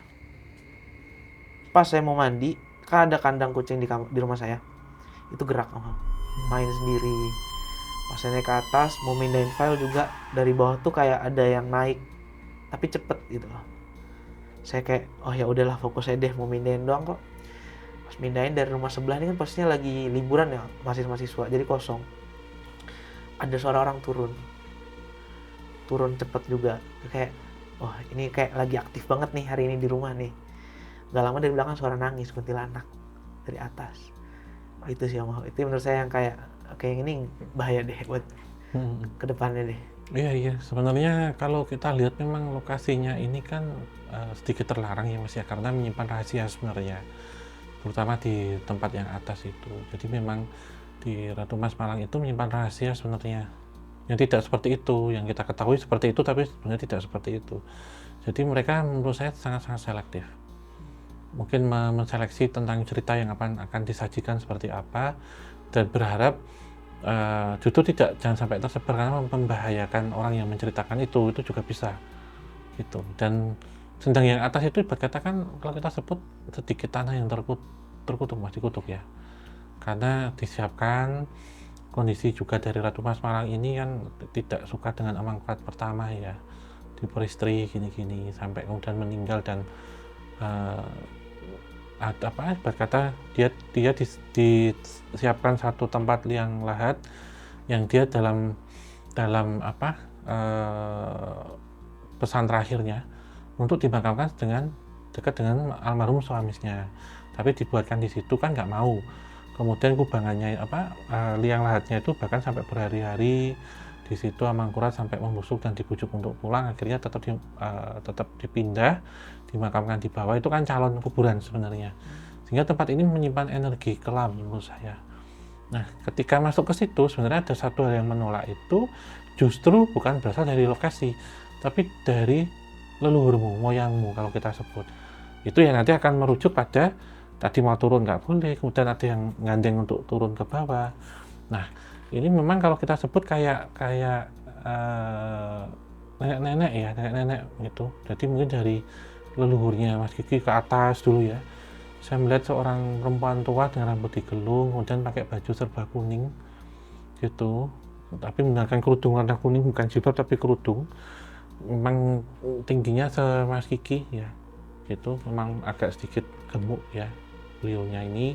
pas saya mau mandi, kan ada kandang kucing di rumah saya. Itu gerak main sendiri. Pas saya naik ke atas mau mindahin file juga, dari bawah tuh kayak ada yang naik tapi cepet gitu loh. Saya kayak oh ya udahlah, fokus aja deh, mau mindahin doang kok. Pas mindahin dari rumah sebelah ini kan posisinya lagi liburan ya, mahasiswa jadi kosong. Ada suara orang turun cepet juga. Kayak wah ini kayak lagi aktif banget nih hari ini di rumah nih. Gak lama dari belakang suara nangis kuntilanak dari atas. Itu sih Om, itu menurut saya yang kayak ini bahaya deh buat kedepannya deh. Iya, sebenarnya kalau kita lihat memang lokasinya ini kan sedikit terlarang ya Mas ya, karena menyimpan rahasia sebenarnya, terutama di tempat yang atas itu. Jadi memang di Ratu Mas Malang itu menyimpan rahasia sebenarnya, yang tidak seperti itu, yang kita ketahui seperti itu, tapi sebenarnya tidak seperti itu. Jadi mereka menurut saya sangat-sangat selektif. Mungkin menseleksi tentang cerita yang akan disajikan seperti apa, dan berharap justru jangan sampai tersebar karena membahayakan orang yang menceritakan itu juga bisa gitu. Dan sedang yang atas itu berkatakan kalau kita sebut sedikit tanah yang terkutuk Mas, dikutuk ya, karena disiapkan kondisi juga dari Ratu Mas Malang ini kan tidak suka dengan Amangkurat pertama ya, diperistri gini-gini sampai kemudian meninggal, dan berkata dia disiapkan satu tempat liang lahat yang dia dalam pesan terakhirnya untuk dimakamkan dekat dengan almarhum suaminya, tapi dibuatkan di situ kan nggak mau. Kemudian kubangannya liang lahatnya itu bahkan sampai berhari-hari di situ Amangkurat sampai membusuk dan dibujuk untuk pulang, akhirnya tetap dipindah, dimakamkan di bawah. Itu kan calon kuburan sebenarnya, sehingga tempat ini menyimpan energi kelam menurut saya. Nah, ketika masuk ke situ sebenarnya ada satu hal yang menolak, itu justru bukan berasal dari lokasi, tapi dari leluhurmu, moyangmu kalau kita sebut. Itu yang nanti akan merujuk pada tadi mau turun nggak boleh, kemudian ada yang ngandeng untuk turun ke bawah. Nah, ini memang kalau kita sebut kayak nenek-nenek gitu. Jadi mungkin dari leluhurnya Mas Kiki ke atas dulu ya. Saya melihat seorang perempuan tua dengan rambut digelung, kemudian pakai baju serba kuning gitu, tapi menggunakan kerudung warna kuning, bukan jilbab tapi kerudung. Memang tingginya Mas Kiki ya gitu, memang agak sedikit gemuk ya beliaunya ini,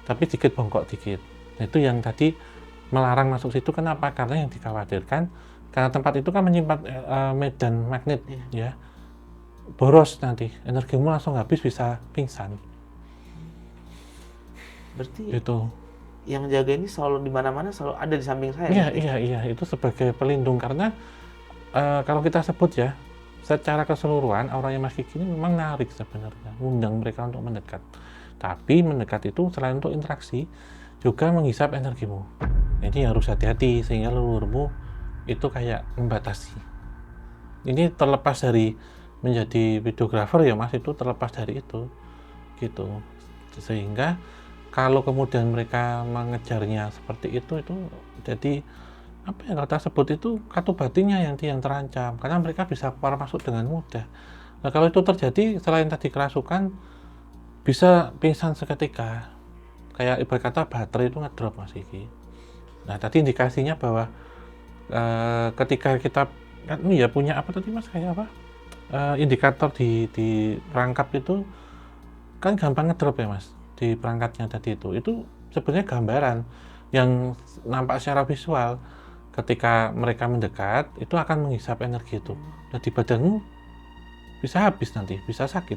tapi sedikit bongkok dikit. Nah, itu yang tadi melarang masuk situ. Kenapa? Karena yang dikhawatirkan, karena tempat itu kan menyimpan medan magnet ya, boros, nanti energimu langsung habis, bisa pingsan. Berarti Gitu. yang jaga ini selalu di mana-mana, selalu ada di samping saya. Iya, itu sebagai pelindung, karena kalau kita sebut ya, secara keseluruhan auranya Mas Kiki ini memang menarik sebenarnya, mengundang mereka untuk mendekat. Tapi mendekat itu selain untuk interaksi, juga menghisap energimu. Jadi harus hati-hati, sehingga leluhurmu itu kayak membatasi. Ini terlepas dari menjadi videografer ya Mas, itu terlepas dari itu gitu. Sehingga kalau kemudian mereka mengejarnya seperti itu jadi apa yang kita sebut itu katu batinnya yang terancam, karena mereka bisa keluar masuk dengan mudah. Nah, kalau itu terjadi, selain tadi kerasukan, bisa pingsan seketika, kayak ibarat kata baterai itu ngedrop Mas Kiki. Nah, tadi indikasinya bahwa ketika kita kan ya punya apa tadi Mas, kayak apa indikator di perangkap itu kan gampang ngedrop ya Mas, di perangkatnya tadi itu sebenarnya gambaran yang nampak secara visual. Ketika mereka mendekat, itu akan menghisap energi itu. Nah, di badanmu bisa habis, nanti bisa sakit.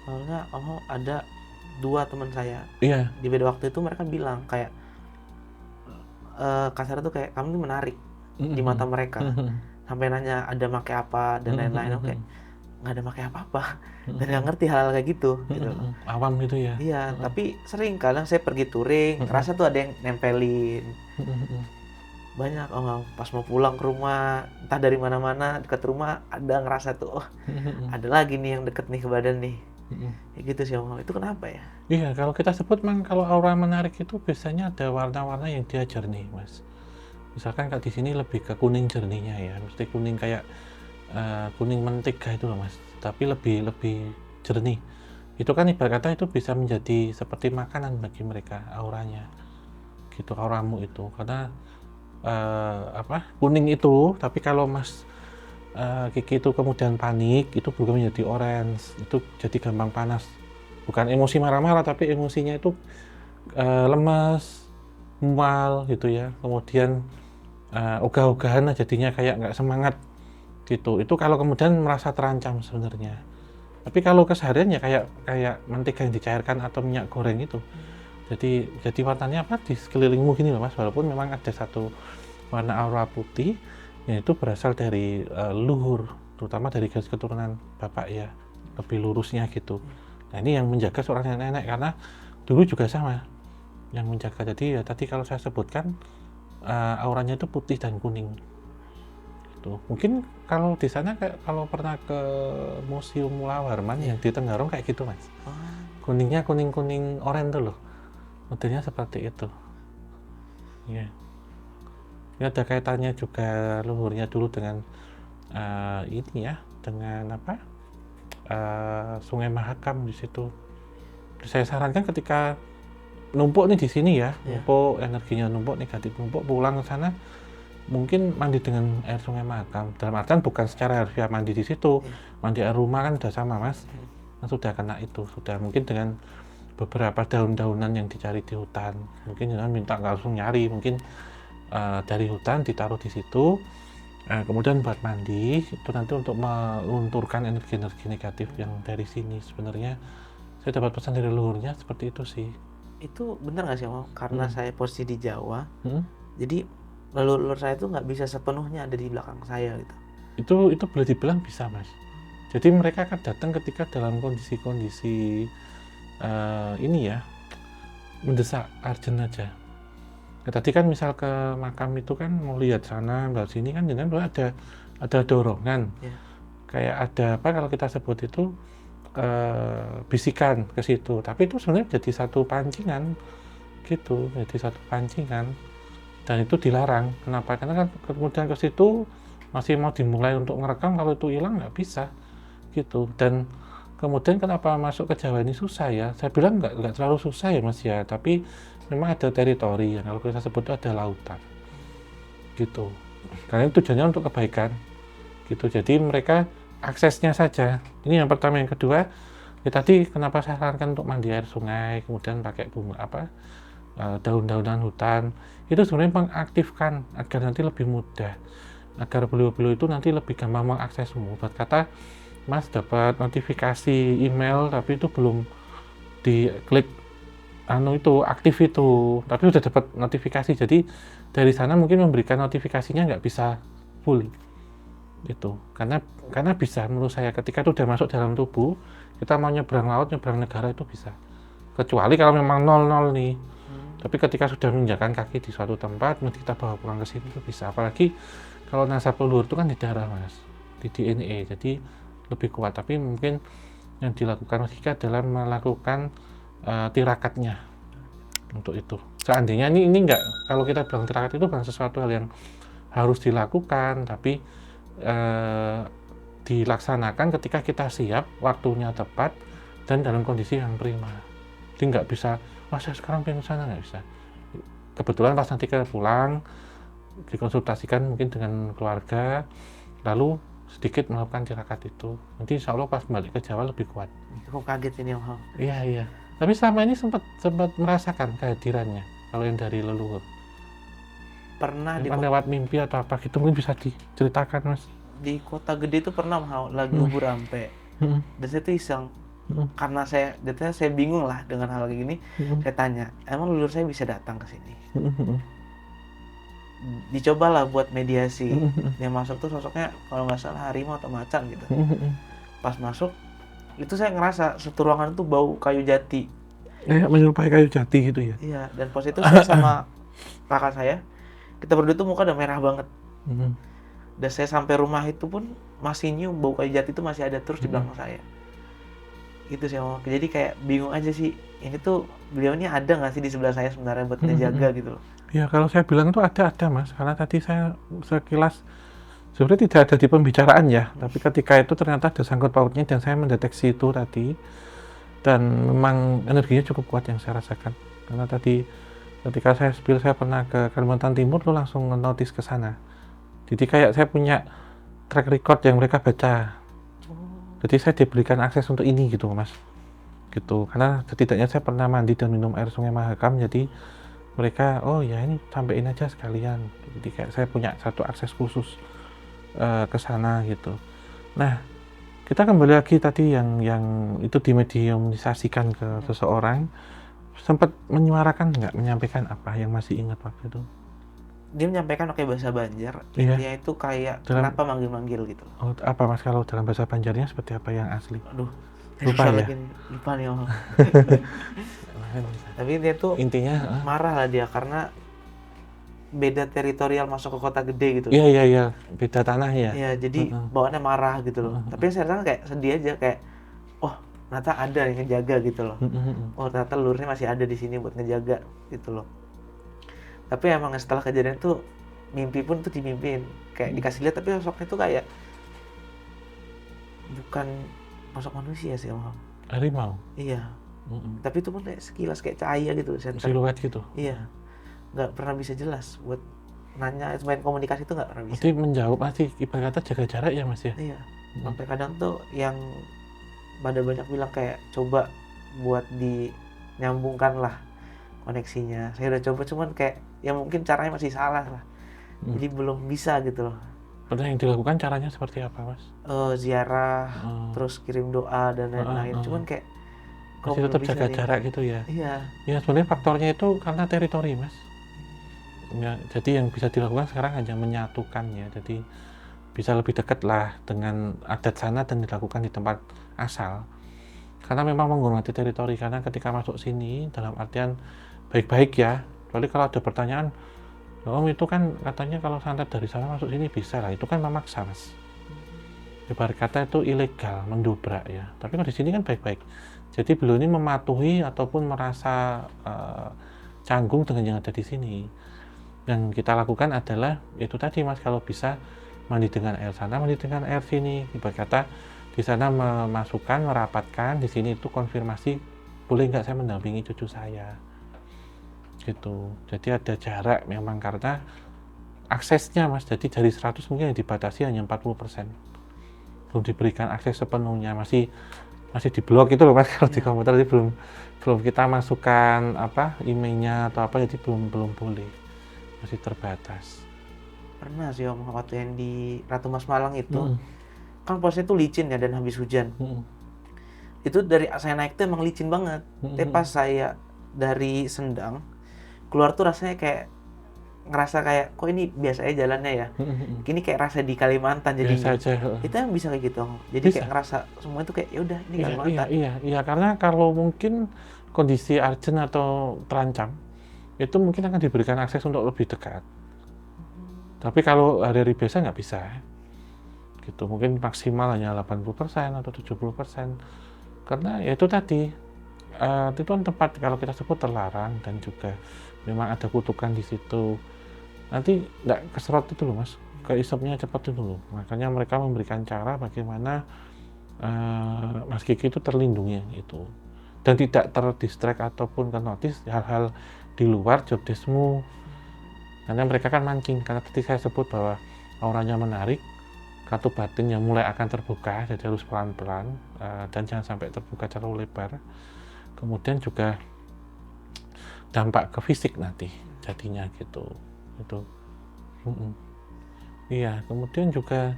Soalnya ada 2 teman saya. Iya. Di beda waktu itu mereka bilang kayak kasar tuh kayak kamu tuh menarik di mata mereka. Sampai nanya ada pakai apa dan lain-lain. Oke, nggak ada pakai apa-apa dan nggak ngerti hal kayak gitu. Awam gitu ya. Iya, tapi sering kadang saya pergi touring, kerasa tuh ada yang nempelin. Banyak pas mau pulang ke rumah, entah dari mana-mana dekat rumah, ada ngerasa tuh ada lagi nih yang deket nih ke badan nih. Ya gitu sih Om. Itu kenapa ya? Iya, kalau kita sebut memang kalau aura menarik itu biasanya ada warna-warna yang dia jernih Mas. Misalkan di sini lebih ke kuning jernihnya ya, mesti kuning kayak kuning mentega itu loh Mas, tapi lebih jernih. Itu kan ibarat kata itu bisa menjadi seperti makanan bagi mereka auranya gitu, auramu itu, karena kuning itu. Tapi kalau Mas Kiki itu kemudian panik, itu berubah menjadi orange, itu jadi gampang panas, bukan emosi marah-marah, tapi emosinya itu lemas, mual gitu ya, kemudian ogah-ogahan jadinya kayak nggak semangat gitu. Itu kalau kemudian merasa terancam sebenarnya. Tapi kalau keseharian ya kayak mentega yang dicairkan atau minyak goreng itu Jadi warnanya apa di sekelilingmu gini loh Mas, walaupun memang ada satu warna aura putih, yaitu berasal dari leluhur, terutama dari garis keturunan bapak ya, lebih lurusnya gitu. Nah ini yang menjaga seorang nenek karena dulu juga sama yang menjaga. Jadi ya tadi kalau saya sebutkan auranya itu putih dan kuning. Gitu. Mungkin kalau di sana kayak kalau pernah ke Museum Mula Warman yang di Tenggarong kayak gitu Mas. Kuningnya kuning-kuning oranye tuh loh. Modelnya seperti itu. Ya. Ini ada kaitannya juga leluhurnya dulu dengan ini ya, dengan apa? Sungai Mahakam di situ. Saya sarankan ketika numpuk nih di sini ya, numpuk energinya, numpuk negatif, numpuk pulang ke sana mungkin mandi dengan air Sungai Mahakam. Dalam artian bukan secara harfiah mandi di situ, mandi air rumah kan udah sama Mas, kan sudah kena itu, sudah mungkin dengan beberapa daun-daunan yang dicari di hutan, mungkin jangan minta nggak langsung nyari, mungkin dari hutan ditaruh di situ, kemudian buat mandi itu nanti untuk melunturkan energi-energi negatif yang dari sini. Sebenarnya saya dapat pesan dari leluhurnya seperti itu sih. Itu benar nggak sih Om? Karena saya posisi di Jawa, jadi leluhur saya itu nggak bisa sepenuhnya ada di belakang saya gitu. Itu boleh dibilang bisa Mas. Jadi mereka akan datang ketika dalam kondisi-kondisi ini ya, mendesak, urgent aja. Ya, tadi kan misal ke makam itu kan mau lihat sana, lihat sini kan dengan ada dorongan. Kayak ada apa kalau kita sebut itu bisikan ke situ. Tapi itu sebenarnya jadi satu pancingan gitu, jadi satu pancingan. Dan itu dilarang. Kenapa? Karena kan kemudian ke situ masih mau dimulai untuk ngerekam, kalau itu hilang nggak bisa gitu. Dan kemudian kenapa masuk ke Jawa ini susah ya? Saya bilang nggak terlalu susah ya Mas ya, tapi memang ada teritori yang kalau kita sebut itu ada lautan gitu. Karena itu tujuannya untuk kebaikan gitu. Jadi mereka aksesnya saja. Ini yang pertama. Yang kedua, ya tadi kenapa saya sarankan untuk mandi air sungai, kemudian pakai bunga apa? Daun-daunan hutan itu sebenarnya mengaktifkan agar nanti lebih mudah, agar beliau-beliau itu nanti lebih gampang mengaksesmu. Buat kata Mas dapat notifikasi email tapi itu belum diklik itu aktif itu, tapi udah dapat notifikasi, jadi dari sana mungkin memberikan notifikasinya nggak bisa full itu, karena bisa menurut saya ketika itu udah masuk dalam tubuh, kita mau nyebrang laut, nyebrang negara itu bisa, kecuali kalau memang 00 nih. Tapi ketika sudah menginjakkan kaki di suatu tempat, nanti kita bawa pulang ke sini itu bisa. Apalagi kalau nasab leluhur itu kan di darah Mas, di DNA, jadi lebih kuat. Tapi mungkin yang dilakukan Mas Ika adalah melakukan tirakatnya untuk itu. Seandainya ini enggak, kalau kita bilang tirakat itu bukan sesuatu hal yang harus dilakukan, tapi dilaksanakan ketika kita siap, waktunya tepat, dan dalam kondisi yang prima. Jadi nggak bisa, saya sekarang pengen sana, nggak bisa. Kebetulan pas nanti kita pulang, dikonsultasikan mungkin dengan keluarga, lalu sedikit melakukan tirakat itu. Nanti insya Allah pas balik ke Jawa lebih kuat. Aku kaget ini Om. Iya. Tapi selama ini sempat merasakan kehadirannya kalau yang dari leluhur. Pernah lewat mimpi atau apa gitu, mungkin bisa diceritakan Mas. Di kota gede itu pernah lagi ubur ampe. Dan saya tuh iseng. Karena saya bingung lah dengan hal kayak gini. Saya tanya, emang leluhur saya bisa datang ke sini? Dicobalah buat mediasi. Yang masuk tuh sosoknya kalau nggak salah harimau atau macan gitu. Pas masuk, itu saya ngerasa satu ruangan itu bau kayu jati. Menyerupai kayu jati gitu ya? Iya, dan pas itu saya sama kakak saya, kita berdua tuh muka udah merah banget. Dan saya sampai rumah itu pun masih nyium bau kayu jati itu masih ada terus di belakang saya. Gitu sih Om. Jadi kayak bingung aja sih, ini tuh beliau ini ada nggak sih di sebelah saya sebenarnya buat ngejaga gitu loh. Ya kalau saya bilang itu ada Mas, karena tadi saya sekilas sebenarnya tidak ada di pembicaraan ya, tapi ketika itu ternyata ada sangkut pautnya dan saya mendeteksi itu tadi, dan memang energinya cukup kuat yang saya rasakan. Karena tadi ketika saya pernah ke Kalimantan Timur tuh langsung notice ke sana. Jadi kayak saya punya track record yang mereka baca. Jadi saya diberikan akses untuk ini gitu Mas. Gitu. Karena setidaknya saya pernah mandi dan minum air Sungai Mahakam, jadi mereka ya ini sampein aja sekalian. Jadi kayak saya punya satu akses khusus ke sana gitu. Nah, kita kembali lagi tadi yang itu dimediumisasikan ke seseorang. sempat menyuarakan nggak, menyampaikan apa yang masih ingat waktu itu? Dia menyampaikan pakai bahasa Banjar, Iya. intinya itu kayak Dalam kenapa manggil-manggil gitu. oh, apa Mas kalau dalam bahasa Banjarnya seperti apa yang asli? Aduh, Lupa susah ya? lagi nih, lupa nih Om. Tapi dia tuh Intinya, marah lah dia karena beda teritorial masuk ke kota gede gitu. iya, beda tanah ya? Ya, jadi Heeh. bawaannya marah gitu loh. Heeh, Tapi saya rasa kayak sedih aja kayak, oh ternyata ada yang ngejaga gitu loh. heeh. Oh ternyata lurnya masih ada di sini buat ngejaga gitu loh. Tapi emang setelah kejadian itu mimpi pun tuh dimimpin kayak dikasih lihat tapi sosoknya tuh kayak bukan sosok manusia sih Om. Harimau? Iya, Heeh. tapi itu pun kayak sekilas kayak cahaya gitu center. Siluet gitu? Iya, nggak pernah bisa jelas buat nanya main komunikasi itu nggak pernah bisa. Berarti menjawab masih ibarat kata jaga jarak ya Mas ya? Iya, sampai kadang tuh yang pada banyak bilang kayak coba buat dinyambungkan lah koneksinya. Saya udah coba cuman kayak ya mungkin caranya masih salah lah. Jadi belum bisa gitu loh. Padahal yang dilakukan caranya seperti apa Mas? Ziarah, Oh. terus kirim doa dan lain-lain. Heeh. Cuman kayak kok Masih belum tetap bisa jaga nih. jarak gitu ya? Iya, Ya sebenarnya faktornya itu karena teritori Mas. Ya, jadi yang bisa dilakukan sekarang hanya menyatukan ya. Jadi bisa lebih dekat lah dengan adat sana dan dilakukan di tempat asal. Karena memang menghormati teritori, karena ketika masuk sini dalam artian baik-baik ya. Kecuali kalau ada pertanyaan, Om itu kan katanya kalau santet dari sana masuk sini bisa lah, itu kan memaksa Mas. Ibarat kata itu ilegal, mendobrak ya. Tapi kalau di sini kan baik-baik. Jadi beliau ini mematuhi ataupun merasa canggung dengan yang ada di sini. Yang kita lakukan adalah itu tadi Mas, kalau bisa mandi dengan air sana, mandi dengan air sini. Ibarat kata di sana memasukkan, merapatkan, di sini itu konfirmasi boleh nggak saya mendampingi cucu saya. Gitu. Jadi ada jarak memang karena aksesnya Mas. Jadi dari 100 mungkin yang dibatasi hanya 40%. Belum diberikan akses sepenuhnya, masih diblok itu loh Mas kalau di komputer, jadi belum kita masukkan apa emailnya atau apa, jadi belum boleh, masih terbatas. pernah sih Om waktu yang di Ratu Mas Malang itu. Kan posnya tuh licin ya dan habis hujan. Itu dari saya naik tuh emang licin banget. Tapi pas saya dari Sendang keluar tuh rasanya kayak ngerasa kayak kok ini biasa aja jalannya ya. Ini kayak rasa di Kalimantan jadi Biasa aja. itu yang bisa kayak gitu. Jadi Bisa. kayak ngerasa semua itu kayak ya udah ini Iya, Kalimantan. iya, karena kalau mungkin kondisi urgent atau terancam itu mungkin akan diberikan akses untuk lebih dekat. Tapi kalau hari-hari biasa nggak bisa. Gitu, mungkin maksimal hanya 80% atau 70%. Karena ya itu tadi, itu kan tempat kalau kita sebut terlarang dan juga memang ada kutukan di situ. Nanti nggak keserot itu loh Mas, keisapnya cepat itu loh. Makanya mereka memberikan cara bagaimana Mas Kiki itu terlindungi itu. Dan tidak terdistract ataupun ternotis hal-hal di luar job deskmu. Karena mereka kan mancing, karena tadi saya sebut bahwa auranya menarik, kartu batin yang mulai akan terbuka, jadi harus pelan-pelan dan jangan sampai terbuka terlalu lebar. Kemudian juga dampak ke fisik nanti jadinya gitu. Itu. Iya, kemudian juga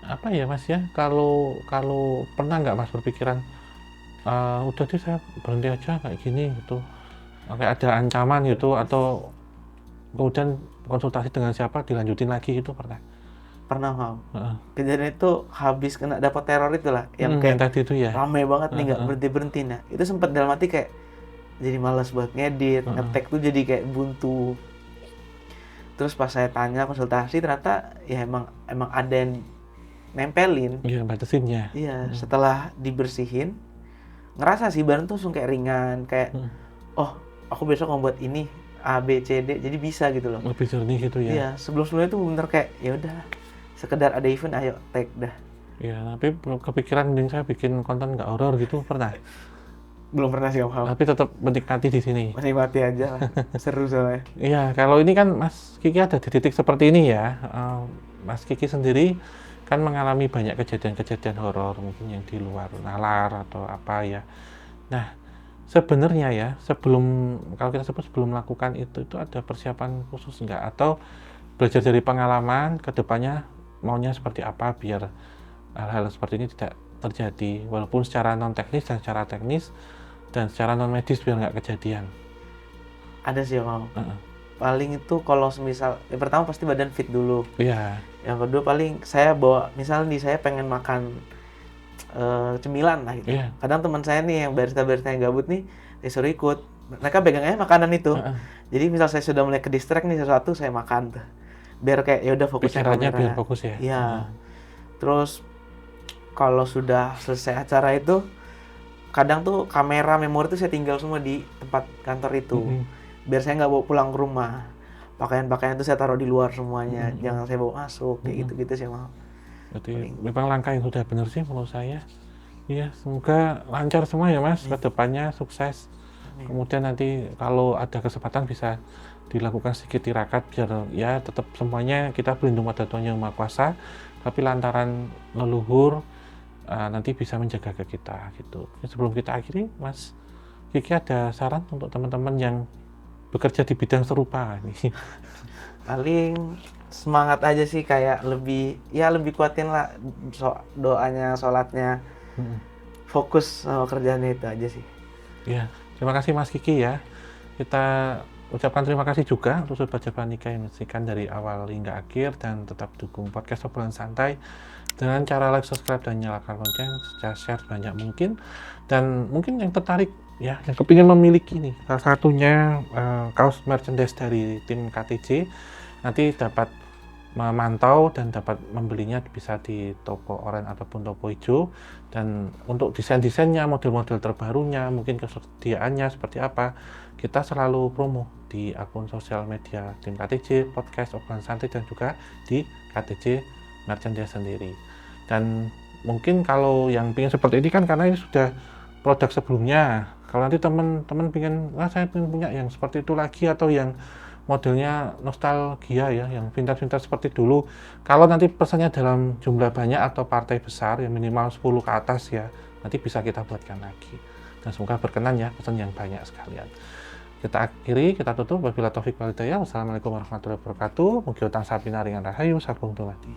apa ya Mas ya, kalau pernah nggak Mas berpikiran udah deh saya berhenti aja kayak gini gitu, kayak ada ancaman gitu, atau kemudian konsultasi dengan siapa dilanjutin lagi gitu, pernah? Pernah Om. Kejadian itu habis kena dapat teror itulah yang kayak yang tadi itu ya. rame banget nih nggak berhenti nah. Itu sempat dalam hati kayak jadi malas buat ngedit, ngetek tuh jadi kayak buntu. Terus pas saya tanya konsultasi ternyata ya emang ada yang nempelin. Iya, batasinnya. Iya, setelah dibersihin ngerasa sih barang tuh langsung kayak ringan, kayak oh aku besok mau buat ini A B C D jadi bisa gitu loh. Lebih jernih gitu ya. Iya, sebelumnya tuh bener kayak ya udah sekedar ada event ayo tag dah. Iya, tapi kepikiran mending saya bikin konten nggak horor gitu, pernah? Belum pernah sih Om. Tapi tetap menikmati di sini. Masih mati aja lah. Seru soalnya. Iya, kalau ini kan Mas Kiki ada di titik seperti ini ya. Mas Kiki sendiri kan mengalami banyak kejadian-kejadian horor mungkin yang di luar nalar atau apa ya. Nah, sebenarnya ya kalau kita sebut sebelum melakukan itu ada persiapan khusus nggak, atau belajar dari pengalaman kedepannya maunya seperti apa biar hal-hal seperti ini tidak terjadi, walaupun secara non teknis dan secara teknis dan secara non medis biar nggak kejadian. Ada sih Om. Heeh. Paling itu kalau semisal, yang pertama pasti badan fit dulu. Iya. Yang kedua paling saya bawa, misal nih saya pengen makan cemilan lah gitu. Iya. Kadang teman saya nih yang barista-barista yang gabut nih, disuruh ikut. Mereka pegang aja makanan itu. Heeh. Jadi misal saya sudah mulai ke distract nih sesuatu, saya makan tuh. Biar kayak ya udah fokusnya Pikirannya kamera. biar fokus ya. Iya. Heeh. Terus kalau sudah selesai acara itu, kadang tuh kamera, memori tuh saya tinggal semua di tempat kantor itu. Biar saya nggak bawa pulang ke rumah. Pakaian-pakaian itu saya taruh di luar semuanya, jangan saya bawa masuk, kayak gitu-gitu sih Mal. Berarti memang langkah yang sudah benar sih menurut saya. Iya, semoga lancar semua ya Mas, ke depannya sukses. Kemudian nanti kalau ada kesempatan bisa dilakukan sedikit tirakat biar ya tetap semuanya kita berlindung pada Tuhan Yang Maha Kuasa, tapi lantaran leluhur nanti bisa menjaga ke kita gitu. Sebelum kita akhiri, Mas Kiki ada saran untuk teman-teman yang bekerja di bidang serupa nih? Paling semangat aja sih, kayak lebih kuatin lah doanya, sholatnya, fokus sama kerjaannya, itu aja sih. Ya, terima kasih Mas Kiki ya. Kita ucapkan terima kasih juga untuk Sobat Jabanika yang menyaksikan dari awal hingga akhir, dan tetap dukung podcast Obrolan Santai dengan cara like, subscribe, dan nyalakan lonceng, share sebanyak mungkin. Dan mungkin yang tertarik ya, yang kepingin memiliki nih, salah satunya kaos merchandise dari tim KTJ, nanti dapat memantau dan dapat membelinya bisa di toko oranye ataupun toko hijau. Dan untuk desain-desainnya, model-model terbarunya, mungkin kesediaannya seperti apa, kita selalu promo di akun sosial media tim KTJ, podcast Obrolan Santai, dan juga di KTJ merchandise sendiri. Dan mungkin kalau yang pengen seperti ini kan karena ini sudah produk sebelumnya. Kalau nanti teman-teman pengen, saya pengen punya yang seperti itu lagi, atau yang modelnya nostalgia ya, yang vintage-vintage seperti dulu. Kalau nanti pesannya dalam jumlah banyak atau partai besar, yang minimal 10 ke atas ya, nanti bisa kita buatkan lagi. Dan semoga berkenan ya, pesan yang banyak sekalian. Kita akhiri, kita tutup. Wabillahi taufik wal hidayah. Wassalamualaikum warahmatullahi wabarakatuh. Mugi utang sapina ringan rahayu, sarung tumati.